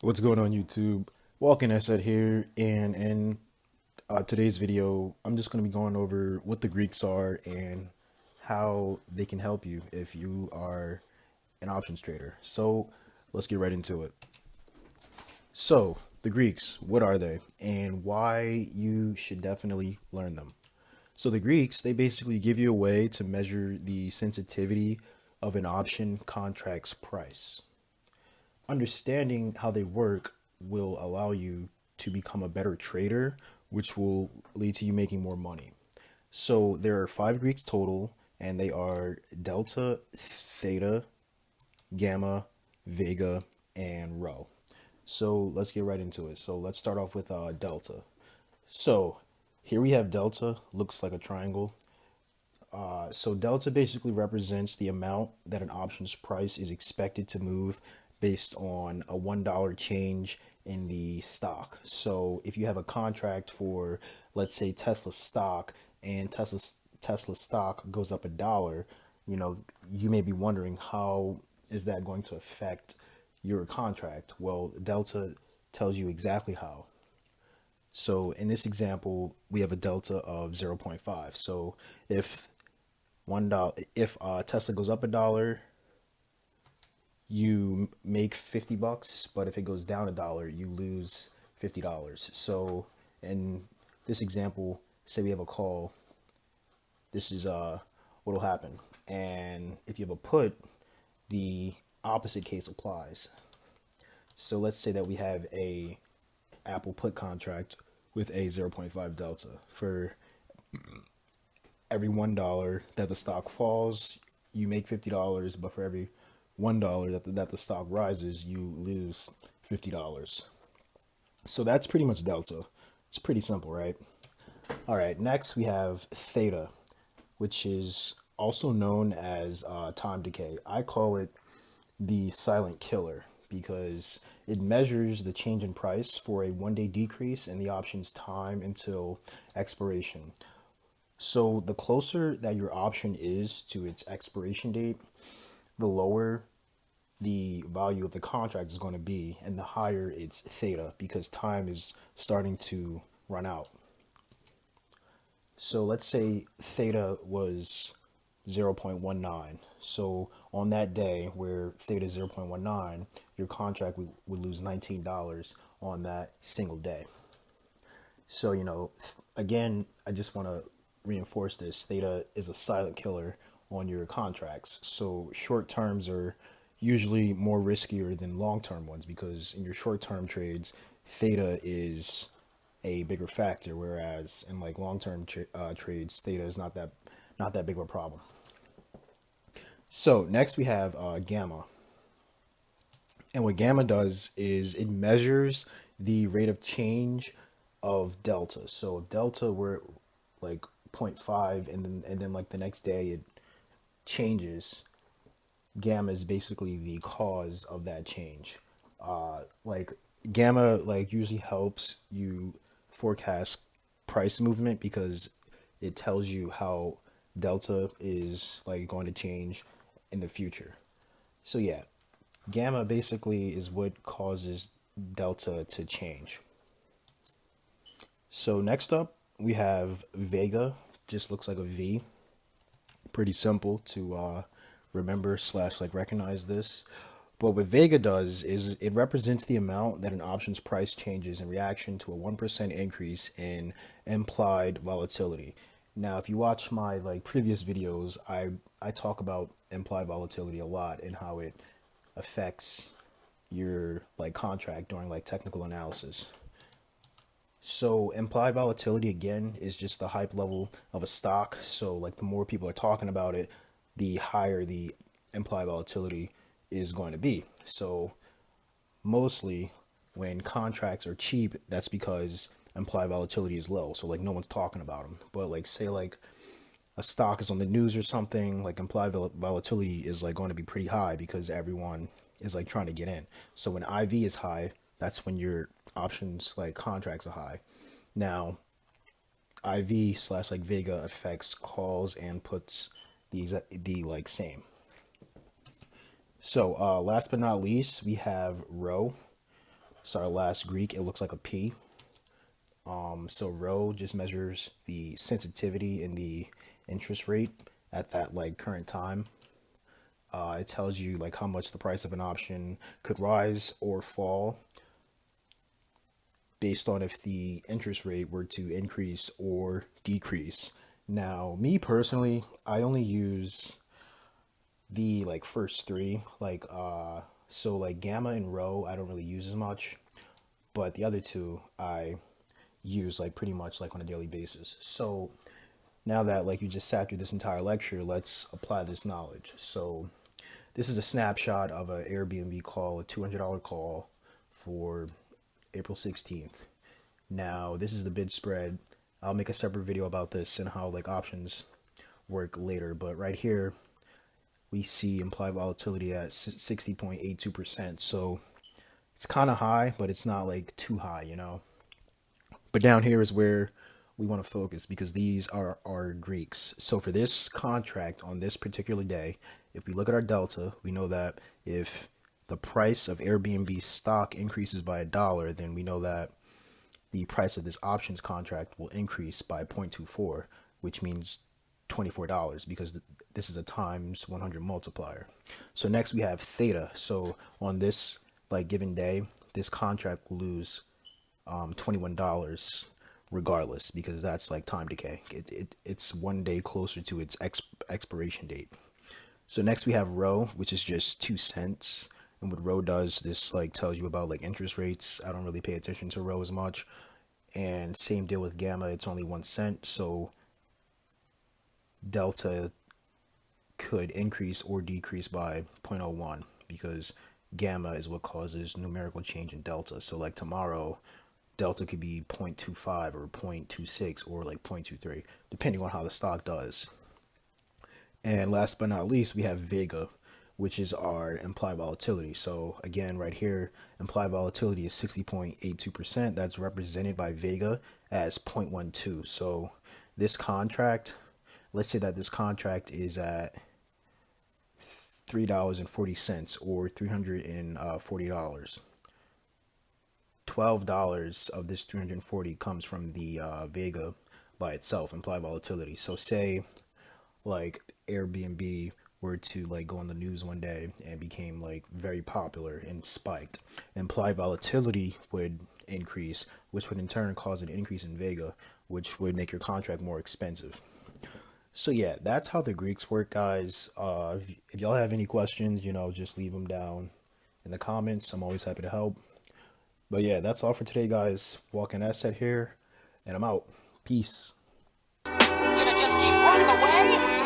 What's going on YouTube? Walking Asset here, and in today's video, I'm just going to be going over what the Greeks are and how they can help you if you are an options trader. So let's get right into it. So the Greeks, what are they, and why you should definitely learn them? So the Greeks, they basically give you a way to measure the sensitivity of an option contract's price. Understanding how they work will allow you to become a better trader, which will lead to you making more money. So there are five Greeks total, and they are Delta, Theta, Gamma, Vega, and Rho. So let's get right into it. So let's start off with Delta. So here we have Delta, looks like a triangle. So delta basically represents the amount that an options price is expected to move based on a $1 change in the stock. So if you have a contract for, let's say, Tesla stock, and Tesla stock goes up $1, you may be wondering, how is that going to affect your contract? Well, delta tells you exactly how. So in this example, we have a delta of 0.5. So if if Tesla goes up $1, you make $50, but if it goes down $1, you lose $50. So in this example, say we have a call, this is what'll happen. And if you have a put, the opposite case applies. So let's say that we have a Apple put contract with a 0.5 delta. For every $1 that the stock falls, you make $50, but for every $1 that the stock rises, you lose $50. So that's pretty much delta. It's pretty simple, right? All right, next we have theta, which is also known as time decay. I call it the silent killer because it measures the change in price for a 1 day decrease in the option's time until expiration. So the closer that your option is to its expiration date, the lower the value of the contract is going to be, and the higher its theta, because time is starting to run out. So let's say theta was 0.19. So on that day where theta is 0.19, your contract would lose $19 on that single day. So, again, I just want to reinforce this. Theta is a silent killer on your contracts. So short terms are usually more riskier than long term ones, because in your short term trades, theta is a bigger factor, whereas in like long term trades, theta is not that big of a problem. So next we have gamma. And what gamma does is it measures the rate of change of delta. So if delta were like 0.5, and then like the next day it changes, gamma is basically the cause of that change. Like gamma like usually helps you forecast price movement because it tells you how delta is like going to change in the future. So yeah, gamma basically is what causes delta to change. So next up we have Vega, just looks like a V. Pretty simple to remember slash like recognize this. But what Vega does is it represents the amount that an option's price changes in reaction to a 1% increase in implied volatility. Now, if you watch my like previous videos, I talk about implied volatility a lot and how it affects your like contract during like technical analysis. So implied volatility again is just the hype level of a stock. So like the more people are talking about it, the higher the implied volatility is going to be. So mostly when contracts are cheap, that's because implied volatility is low. So like no one's talking about them. But like say like a stock is on the news or something, like implied volatility is like going to be pretty high because everyone is like trying to get in. So when IV is high, that's when your options like contracts are high. Now, IV slash like Vega affects calls and puts the like same. So last but not least, we have Rho. So our last Greek, it looks like a P. So rho just measures the sensitivity in the interest rate at that like current time. It tells you like how much the price of an option could rise or fall based on if the interest rate were to increase or decrease. Now, me personally, I only use the like first three, so like gamma and rho, I don't really use as much, but the other two I use like pretty much like on a daily basis. So now that like you just sat through this entire lecture, let's apply this knowledge. So this is a snapshot of an Airbnb call, a $200 call for April 16th. Now, this is the bid spread. I'll make a separate video about this and how like options work later, but right here we see implied volatility at 60.82%. So it's kind of high, but it's not like too high, you know. But down here is where we want to focus because these are our Greeks. So for this contract on this particular day, if we look at our delta, we know that if the price of Airbnb stock increases by $1, then we know that the price of this options contract will increase by 0.24, which means $24 because this is a times 100 multiplier. So next we have Theta. So on this like given day, this contract will lose $21 regardless because that's like time decay. It's 1 day closer to its expiration date. So next we have rho, which is just 2 cents. And what rho does, this like tells you about like interest rates. I don't really pay attention to rho as much. And same deal with gamma, it's only 1 cent. So delta could increase or decrease by 0.01 because gamma is what causes numerical change in delta. So like tomorrow, delta could be 0.25 or 0.26 or like 0.23, depending on how the stock does. And last but not least, we have Vega, which is our implied volatility. So again, right here, implied volatility is 60.82%. That's represented by Vega as 0.12. So this contract, let's say that this contract is at $3.40 or $340. $12 of this 340 comes from the Vega by itself, implied volatility. So say like Airbnb were to like go on the news one day and became like very popular and spiked, implied volatility would increase, which would in turn cause an increase in Vega, which would make your contract more expensive. So yeah, that's how the Greeks work, guys. If y'all have any questions, you know, just leave them down in the comments. I'm always happy to help. But yeah, that's all for today, guys. Walking Asset here, and I'm out. Peace. Gonna just keep running away?